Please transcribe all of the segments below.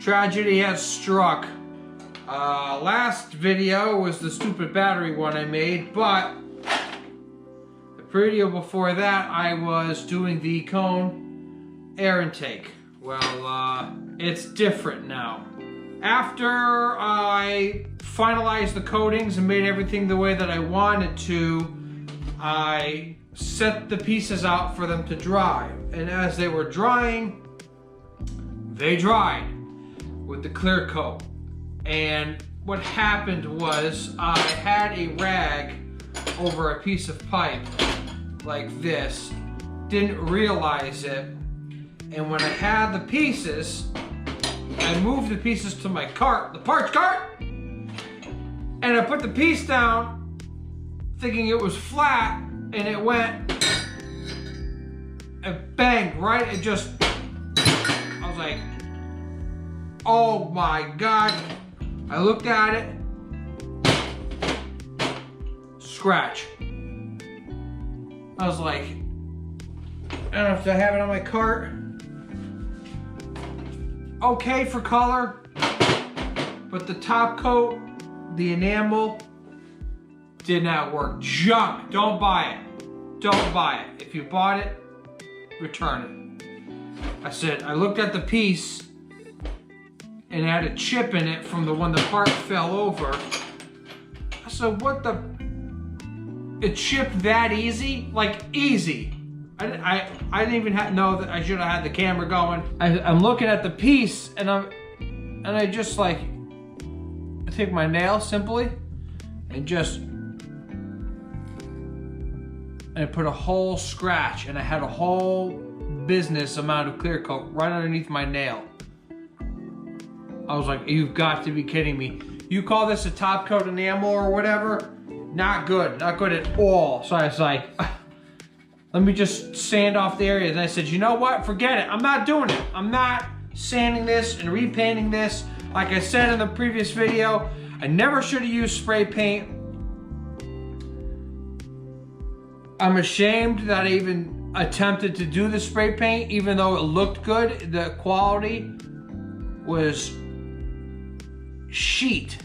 Tragedy has struck. Last video was the stupid battery one I made, but the video before that I was doing the cone air intake. Well, it's different now. After I finalized the coatings and made everything the way that I wanted to, I set the pieces out for them to dry. And as they were drying, they dried with the clear coat. And what happened was I had a rag over a piece of pipe like this, didn't realize it, and when I had the pieces, I moved the pieces to my cart, the parts cart, and I put the piece down thinking it was flat, and it went and bang, right? It just, I was like, oh my God. I looked at it, scratch. I was like, I don't know if I have it on my cart. Okay for color, but the top coat, the enamel, did not work. Junk, don't buy it. Don't buy it. If you bought it, return it. I said, I looked at the piece and it had a chip in it from when the part fell over. I said, what the? It chipped that easy? Like, easy. I didn't even know that I should have had the camera going. I'm looking at the piece and I just like, I take my nail simply and just, and I put a whole scratch, and I had a whole business amount of clear coat right underneath my nail. I was like, you've got to be kidding me. You call this a top coat enamel or whatever? Not good, not good at all. So I was like, let me just sand off the areas. And I said, you know what, forget it. I'm not doing it. I'm not sanding this and repainting this. Like I said in the previous video, I never should have used spray paint. I'm ashamed that I even attempted to do the spray paint, even though it looked good. The quality was sheet,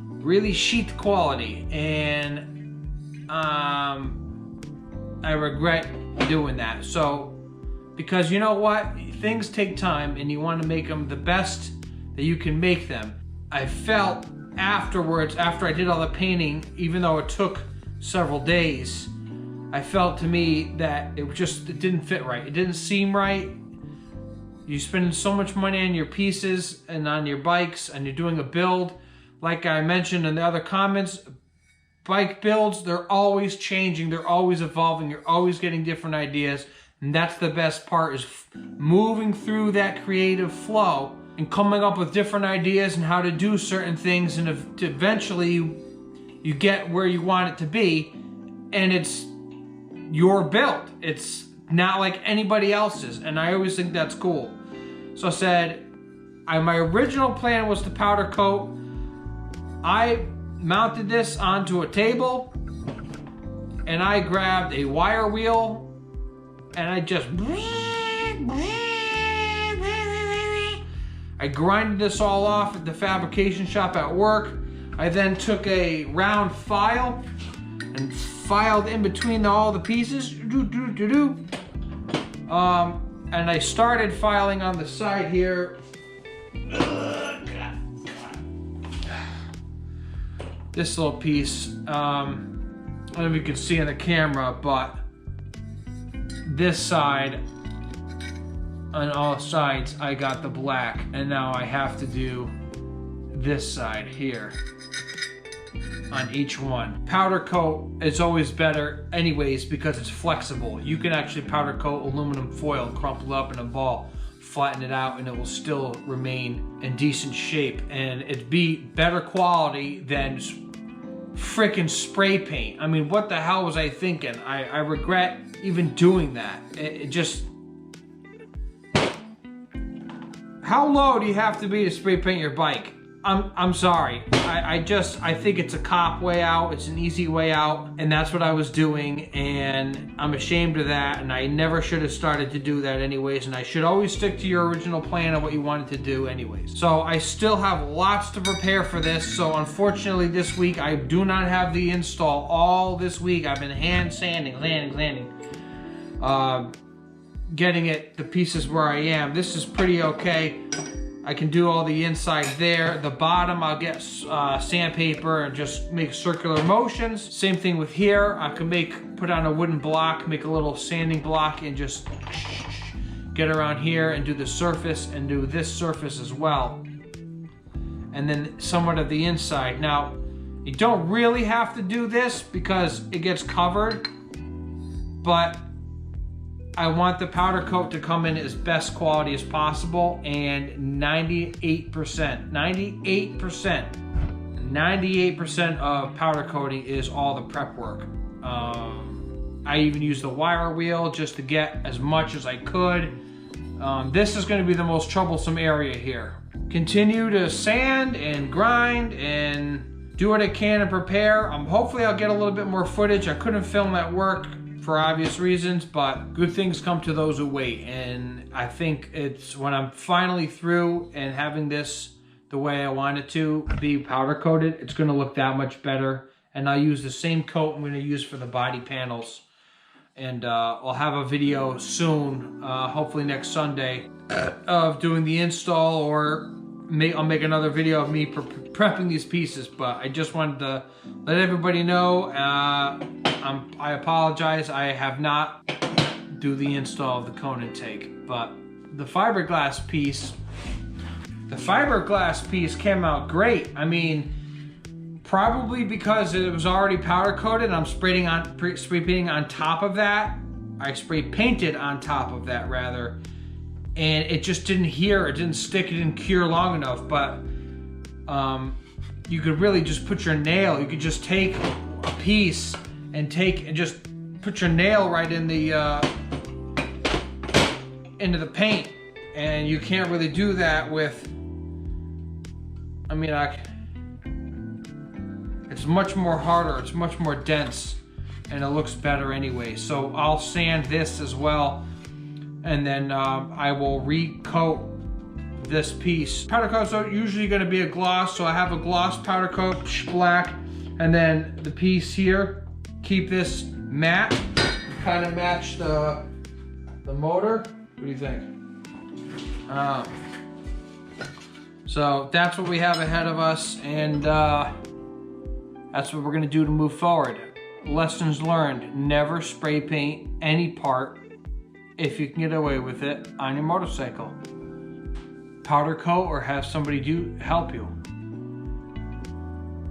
really sheet quality, and I regret doing that. So, because you know what, things take time and you want to make them the best that you can make them. I felt afterwards, after I did all the painting, even though it took several days, I felt to me that it didn't fit right. It didn't seem right. You spend so much money on your pieces and on your bikes, and you're doing a build. Like I mentioned in the other comments, bike builds, they're always changing, they're always evolving, you're always getting different ideas. And that's the best part, is moving through that creative flow and coming up with different ideas and how to do certain things, and eventually you get where you want it to be, and it's your build. It's not like anybody else's, and I always think that's cool. So I said, my original plan was to powder coat. I mounted this onto a table, and I grabbed a wire wheel, and I just, I grinded this all off at the fabrication shop at work. I then took a round file and filed in between all the pieces. And I started filing on the side here. This little piece, I don't know if you can see on the camera, but this side, on all sides, I got the black, and now I have to do this side here on each one. Powder coat is always better anyways because it's flexible. You can actually powder coat aluminum foil, crumple it up in a ball, flatten it out, and it will still remain in decent shape, and it'd be better quality than freaking spray paint. I mean, what the hell was I thinking? I regret even doing that. It just, how low do you have to be to spray paint your bike? I'm sorry. I think it's a cop way out. It's an easy way out, and that's what I was doing, and I'm ashamed of that, and I never should have started to do that anyways, and I should always stick to your original plan of what you wanted to do anyways. So I still have lots to prepare for this, so unfortunately this week I do not have the install all this week. I've been hand sanding, getting it the pieces where I am. This is pretty okay. I can do all the inside there. The bottom, I'll get sandpaper and just make circular motions. Same thing with here. I can put on a wooden block, make a little sanding block, and just get around here and do the surface and do this surface as well. And then somewhat of the inside. Now, you don't really have to do this because it gets covered, but I want the powder coat to come in as best quality as possible, and 98% of powder coating is all the prep work. I even use the wire wheel just to get as much as I could. This is going to be the most troublesome area here. Continue to sand and grind and do what I can and prepare. Hopefully I'll get a little bit more footage. I couldn't film at work for obvious reasons, but good things come to those who wait. And I think it's when I'm finally through and having this the way I want it to be powder coated, it's gonna look that much better. And I'll use the same coat I'm gonna use for the body panels. And I'll have a video soon, hopefully next Sunday, of doing the install, or I'll make another video of me prepping these pieces. But I just wanted to let everybody know, I apologize, I have not do the install of the cone intake, but the fiberglass piece came out great. I mean, probably because it was already powder coated, I'm spray painting on top of that. I spray painted on top of that rather, and it just didn't adhere, it didn't stick, it didn't cure long enough. But you could really just put your nail, you could just take a piece and just put your nail right in the into the paint, and you can't really do that with. I mean, it's much more harder, it's much more dense, and it looks better anyway. So I'll sand this as well, and then I will recoat this piece. Powder coat's usually going to be a gloss, so I have a gloss powder coat, black, and then the piece here. Keep this matte, kind of match the motor. What do you think? So that's what we have ahead of us, and that's what we're gonna do to move forward. Lessons learned: never spray paint any part if you can get away with it on your motorcycle. Powder coat, or have somebody help you,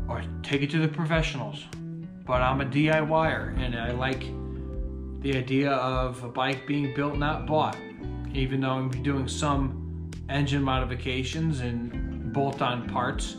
or take it to the professionals. But I'm a DIYer, and I like the idea of a bike being built, not bought. Even though I'm doing some engine modifications and bolt-on parts,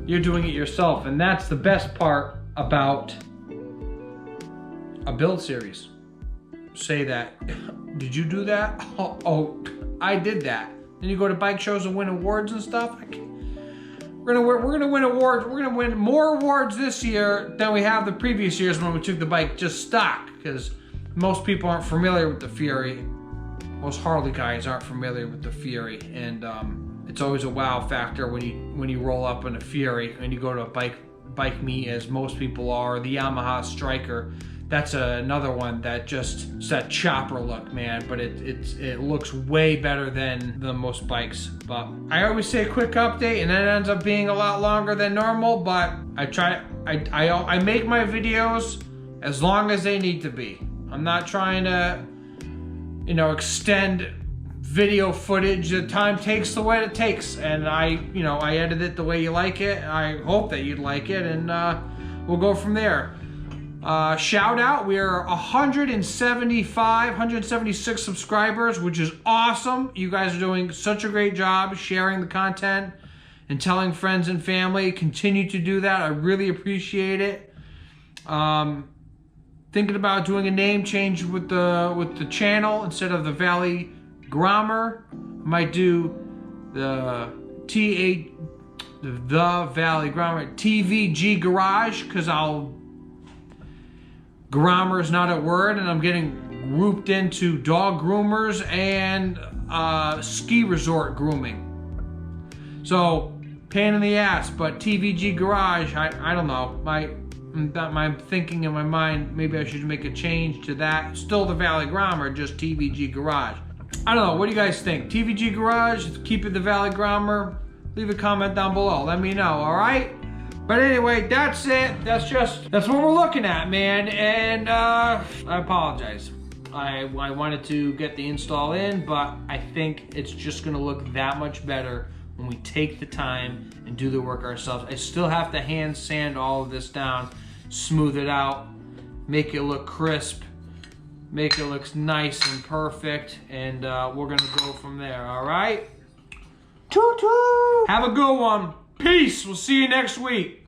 you're doing it yourself, and that's the best part about a build series. Say that, did you do that? Oh, I did that. Then you go to bike shows and win awards and stuff. We're gonna win awards. We're gonna win more awards this year than we have the previous years when we took the bike just stock, because most people aren't familiar with the Fury. Most Harley guys aren't familiar with the Fury, and it's always a wow factor when you roll up in a Fury and you go to a bike meet, as most people are. The Yamaha Striker, that's another one that it's that chopper look, man, but it looks way better than most bikes. But I always say a quick update, and that ends up being a lot longer than normal, but I make my videos as long as they need to be. I'm not trying to, extend video footage. The time takes the way it takes, and I edit it the way you like it. I hope that you'd like it, and we'll go from there. Shout out, we are 176 subscribers, which is awesome. You guys are doing such a great job sharing the content and telling friends and family. Continue to do that. I really appreciate it. Thinking about doing a name change with the channel. Instead of the Valley Grommer, might do the the Valley Grommer TVG Garage, because grommer is not a word, and I'm getting grouped into dog groomers and ski resort grooming. So, pain in the ass, but TVG Garage, I don't know. I'm thinking in my mind, maybe I should make a change to that. Still the Valley Grommer, just TVG Garage. I don't know, what do you guys think? TVG Garage, keep it the Valley Grommer? Leave a comment down below, let me know, alright? But anyway, that's it. That's what we're looking at, man. And I apologize. I wanted to get the install in, but I think it's just gonna look that much better when we take the time and do the work ourselves. I still have to hand sand all of this down, smooth it out, make it look crisp, make it look nice and perfect, and we're gonna go from there, all right? Toot toot! Have a good one. Peace. We'll see you next week.